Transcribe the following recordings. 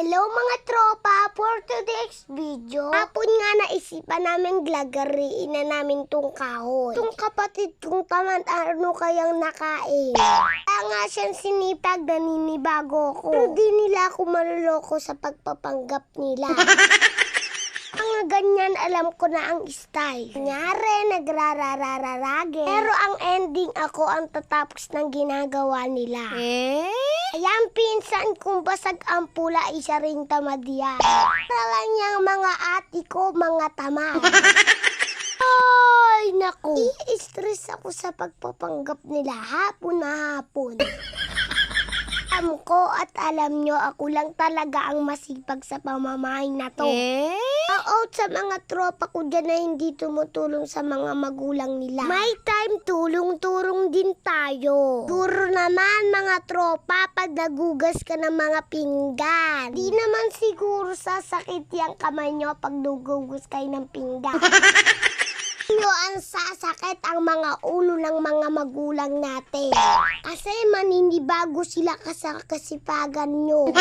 Hello mga tropa, for today's video, hapon nga naisipan namin glagariin na namin tong kahoy. Tong kapatid kong tamad, ano kayang nakain? Kaya nga siyang sinipag, naninibago ko. Pero di nila ako maluloko sa pagpapanggap nila. Mga ganyan, alam ko na ang style. Kunyari, nagrararararage. Pero ang ending, ako ang tatapos ng ginagawa nila. Ayan, pinsan kung basag ang pula, isa ring tamad yan. Para niyang mga ati ko, mga tamad. Ay, naku. I-stress ako sa pagpapanggap nila hapon na hapon. Alam ko at alam nyo, ako lang talaga ang masipag sa pamamahay na to. Out sa mga tropa ko dyan na hindi tumutulong sa mga magulang nila. May time tulong-tulong din tayo. Duro naman mga tropa pag nagugas ka ng mga pinggan. Di naman siguro sasakit yung kamay nyo pag nagugas kayo ng pinggan. Nyo ang sasakit ang mga ulo ng mga magulang natin. Kasi maninibago sila sa kasipagan nyo.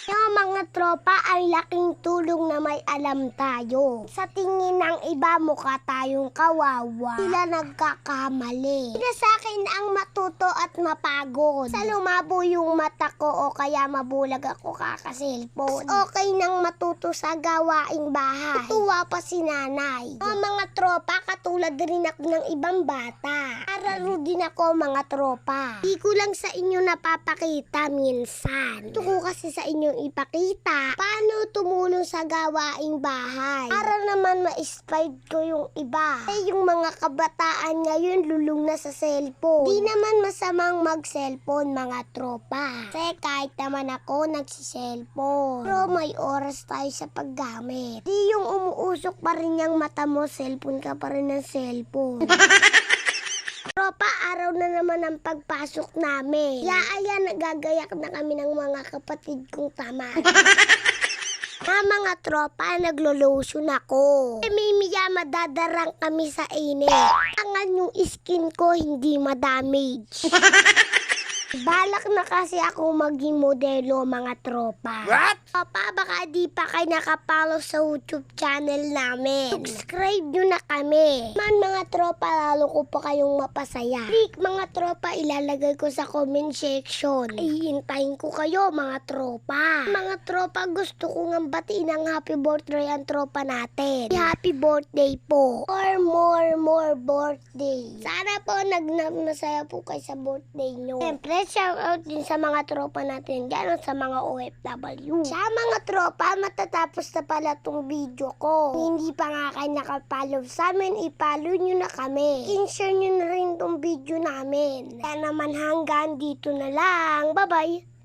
Yung mga tropa, ang laking tulong na may alam tayo. Sa tingin ng iba, mukha tayong kawawa. Sila nagkakamali. Sila sa akin ang matuto at mapagod. Sa lumabo yung mata ko o kaya mabulag ako kakaselfon. Okay nang matuto sa gawaing bahay. Tuwa pa si nanay. Mga tropa, katulad rin ako ng ibang bata. Araro din ako mga tropa. Di ko lang sa inyo napapakita minsan. Ito ko kasi sa inyo ipakita paano tumulong sa gawaing bahay. Para naman ma-inspired ko yung iba. Ay yung mga kabataan ngayon lulong na sa cellphone. Di naman masamang mag-cellphone mga tropa. Kasi kahit naman ako nagsi-cellphone. Pero may oras tayo sa paggamit. Di yung umuusok pa rin yung mata mo, cellphone ka pa rin ng cellphone. Tropa, araw na naman ang pagpasok namin. Ayan, nagagayak na kami ng mga kapatid kong tamad. Mga tropa, naglo-lotion ako. Mimiya, madadarang kami sa init. Angan yung skin ko, hindi madamage. Balak na kasi ako maging modelo mga tropa. What? Tropa, baka di pa kayo nakapollow sa YouTube channel namin. Subscribe nyo na kami. Mga tropa, lalo ko pa kayong mapasaya. Click mga tropa, ilalagay ko sa comment section. Ihintayin ko kayo mga tropa. Mga tropa, gusto ko nga batiin ang happy birthday ang tropa natin. Happy birthday po. More birthday. Sana po masaya po kayo sa birthday nyo. Siyempre, shout out din sa mga tropa natin dyan, sa mga OFW. Sa mga tropa, matatapos na pala tong video ko. Hindi pa nga kayo nakapollow sa amin, ipollow nyo na kami. I-share nyo na rin tong video namin. Kaya naman hanggang dito na lang. Bye-bye!